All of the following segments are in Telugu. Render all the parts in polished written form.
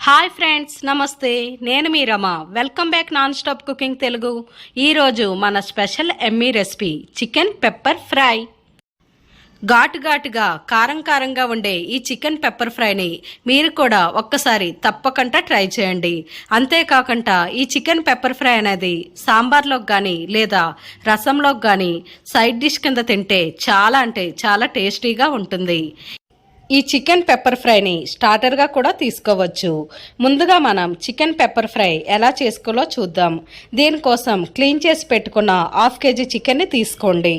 హాయ్ ఫ్రెండ్స్, నమస్తే. నేను మీ Rama. Welcome back non stop cooking Telugu. ఈరోజు మన స్పెషల్ ఎమ్మీ రెసిపీ చికెన్ పెప్పర్ ఫ్రై. ఘాటుగా కారంగా ఉండే ఈ చికెన్ పెప్పర్ ఫ్రైని మీరు కూడా ఒక్కసారి తప్పకుండా ట్రై చేయండి. అంతేకాకుండా ఈ చికెన్ పెప్పర్ ఫ్రై అనేది సాంబార్లోకి కానీ లేదా రసంలోకి కానీ సైడ్ డిష్ కింద తింటే చాలా అంటే చాలా టేస్టీగా ఉంటుంది. ఈ చికెన్ పెప్పర్ ఫ్రైని స్టార్టర్గా కూడా తీసుకోవచ్చు. ముందుగా మనం చికెన్ పెప్పర్ ఫ్రై ఎలా చేసుకోవాలో చూద్దాం. దీనికోసం క్లీన్ చేసి పెట్టుకున్న 1/2 kg చికెన్ని తీసుకోండి.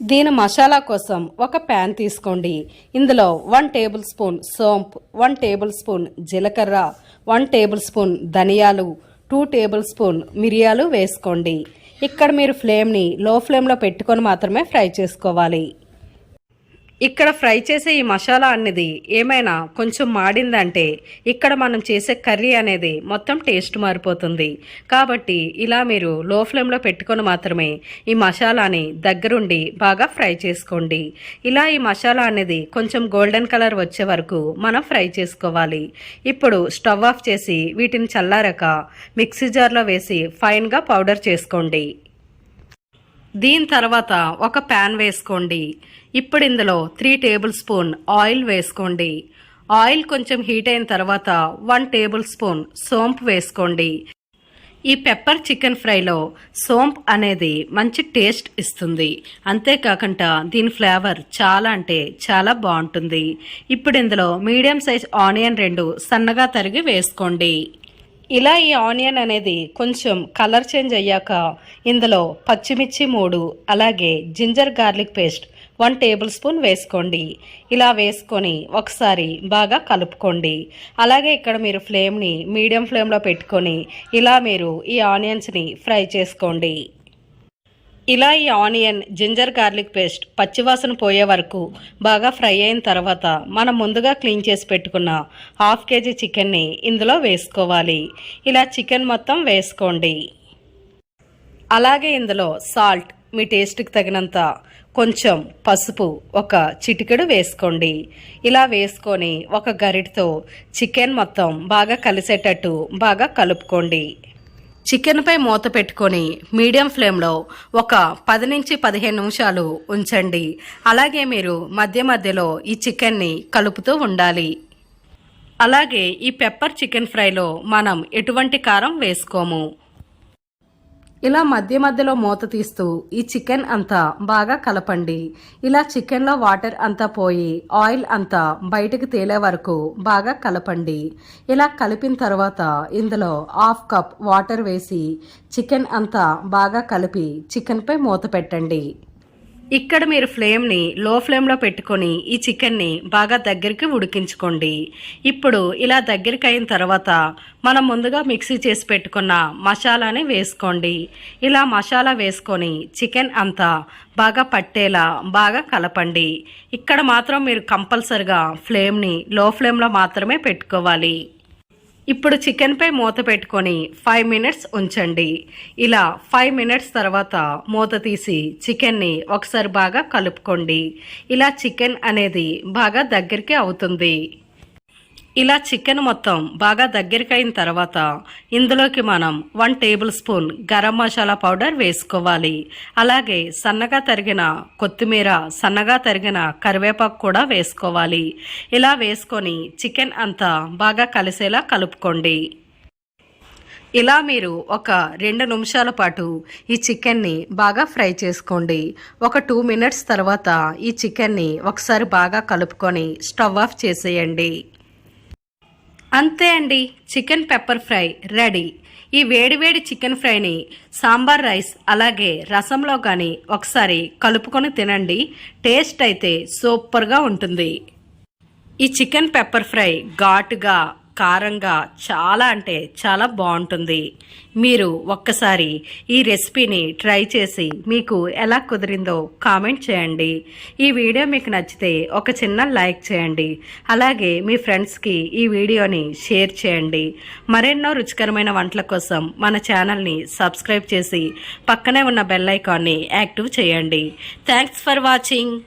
దీని మసాలా కోసం ఒక ప్యాన్ తీసుకోండి. ఇందులో 1 టేబుల్ స్పూన్ సోంపు, 1 టేబుల్ స్పూన్ జీలకర్ర, 1 టేబుల్ స్పూన్ ధనియాలు, 2 టేబుల్ స్పూన్ మిరియాలు వేసుకోండి. ఇక్కడ మీరు ఫ్లేమ్ని లో ఫ్లేమ్లో పెట్టుకొని మాత్రమే ఫ్రై చేసుకోవాలి. ఇక్కడ ఫ్రై చేసే ఈ మసాలా అనేది ఏమైనా కొంచెం మాడిందంటే ఇక్కడ మనం చేసే కర్రీ అనేది మొత్తం టేస్ట్ మారిపోతుంది. కాబట్టి ఇలా మీరు లో ఫ్లేమ్లో పెట్టుకొని మాత్రమే ఈ మసాలాని దగ్గరుండి బాగా ఫ్రై చేసుకోండి. ఇలా ఈ మసాలా అనేది కొంచెం గోల్డెన్ కలర్ వచ్చే వరకు మనం ఫ్రై చేసుకోవాలి. ఇప్పుడు స్టవ్ ఆఫ్ చేసి వీటిని చల్లారాక మిక్సీ జార్లో వేసి ఫైన్గా పౌడర్ చేసుకోండి. దీని తర్వాత ఒక ప్యాన్ వేసుకోండి. ఇప్పుడు ఇందులో 3 టేబుల్ స్పూన్ ఆయిల్ వేసుకోండి. ఆయిల్ కొంచెం హీట్ అయిన తర్వాత 1 టేబుల్ స్పూన్ సోంపు వేసుకోండి. ఈ పెప్పర్ చికెన్ ఫ్రైలో సోంపు అనేది మంచి టేస్ట్ ఇస్తుంది. అంతేకాకుండా దీని ఫ్లేవర్ చాలా అంటే చాలా బాగుంటుంది. ఇప్పుడు ఇందులో మీడియం సైజ్ ఆనియన్ 2 సన్నగా తరిగి వేసుకోండి. ఇలా ఈ ఆనియన్ అనేది కొంచెం కలర్ చేంజ్ అయ్యాక ఇందులో పచ్చిమిర్చి 3 అలాగే ginger garlic paste 1 tablespoon వేసుకోండి. ఇలా వేసుకొని ఒకసారి బాగా కలుపుకోండి. అలాగే ఇక్కడ మీరు ఫ్లేమ్ని మీడియం ఫ్లేమ్లో పెట్టుకొని ఇలా మీరు ఈ ఆనియన్స్ని ఫ్రై చేసుకోండి. ఇలా ఈ ఆనియన్ జింజర్ గార్లిక్ పేస్ట్ పచ్చివాసన పోయే వరకు బాగా ఫ్రై అయిన తర్వాత మనం ముందుగా క్లీన్ చేసి పెట్టుకున్న 1/2 kg చికెన్ని ఇందులో వేసుకోవాలి. ఇలా చికెన్ మొత్తం వేసుకోండి. అలాగే ఇందులో సాల్ట్ మీ టేస్ట్కి తగినంత, కొంచెం పసుపు ఒక చిటికెడు వేసుకోండి. ఇలా వేసుకొని ఒక గరిటతో చికెన్ మొత్తం బాగా కలిసేటట్టు బాగా కలుపుకోండి. చికెన్పై మూత పెట్టుకొని మీడియం ఫ్లేమ్లో ఒక 10 నుంచి 15 నిమిషాలు ఉంచండి. అలాగే మీరు మధ్యలో ఈ చికెన్ని కలుపుతూ ఉండాలి. అలాగే ఈ పెప్పర్ చికెన్ ఫ్రైలో మనం ఎటువంటి కారం వేసుకోము. ఇలా మధ్యలో మూత తీస్తూ ఈ చికెన్ అంతా బాగా కలపండి. ఇలా చికెన్లో వాటర్ అంతా పోయి ఆయిల్ అంతా బయటకు తేలే వరకు బాగా కలపండి. ఇలా కలిపిన తర్వాత ఇందులో 1/2 కప్ వాటర్ వేసి చికెన్ అంతా బాగా కలిపి చికెన్పై మూత పెట్టండి. ఇక్కడ మీరు ఫ్లేమ్ని లో ఫ్లేమ్లో పెట్టుకొని ఈ చికెన్ని బాగా దగ్గరికి ఉడికించుకోండి. ఇప్పుడు ఇలా దగ్గరికి అయిన తర్వాత మనం ముందుగా మిక్సీ చేసి పెట్టుకున్న మసాలాని వేసుకోండి. ఇలా మసాలా వేసుకొని చికెన్ అంతా బాగా పట్టేలా బాగా కలపండి. ఇక్కడ మాత్రం మీరు కంపల్సరిగా ఫ్లేమ్ని లో ఫ్లేమ్లో మాత్రమే పెట్టుకోవాలి. ఇప్పుడు చికెన్పై మూత పెట్టుకొని 5 మినిట్స్ ఉంచండి. ఇలా 5 మినిట్స్ తర్వాత మూత తీసి చికెన్ని ఒకసారి బాగా కలుపుకోండి. ఇలా చికెన్ అనేది బాగా దగ్గరికి అవుతుంది. ఇలా చికెన్ మొత్తం బాగా దగ్గరికి అయిన తర్వాత ఇందులోకి మనం 1 table spoon garam masala powder వేసుకోవాలి. అలాగే సన్నగా తరిగిన కొత్తిమీర, సన్నగా తరిగిన కరివేపాకు కూడా వేసుకోవాలి. ఇలా వేసుకొని చికెన్ అంతా బాగా కలిసేలా కలుపుకోండి. ఇలా మీరు ఒక 2 నిమిషాల పాటు ఈ చికెన్ని బాగా ఫ్రై చేసుకోండి. ఒక 2 మినిట్స్ తర్వాత ఈ చికెన్ని ఒకసారి బాగా కలుపుకొని స్టవ్ ఆఫ్ చేసేయండి. అంతే అండి, చికెన్ పెప్పర్ ఫ్రై రెడీ. ఈ వేడివేడి చికెన్ ఫ్రైని సాంబార్ రైస్ అలాగే రసంలో కానీ ఒకసారి కలుపుకొని తినండి. టేస్ట్ అయితే సూపర్గా ఉంటుంది. ఈ చికెన్ పెప్పర్ ఫ్రై ఘాటుగా కారంగా చాలా అంటే చాలా బాగుంటుంది. మీరు ఒక్కసారి ఈ రెసిపీని ట్రై చేసి మీకు ఎలా కుదిరిందో కామెంట్ చేయండి. ఈ వీడియో మీకు నచ్చితే ఒక చిన్న లైక్ చేయండి. అలాగే మీ ఫ్రెండ్స్కి ఈ వీడియోని షేర్ చేయండి. మరెన్నో రుచికరమైన వంటల కోసం మన ఛానల్ని సబ్స్క్రైబ్ చేసి పక్కనే ఉన్న బెల్ ఐకాన్ని యాక్టివ్ చేయండి. Thanks for watching.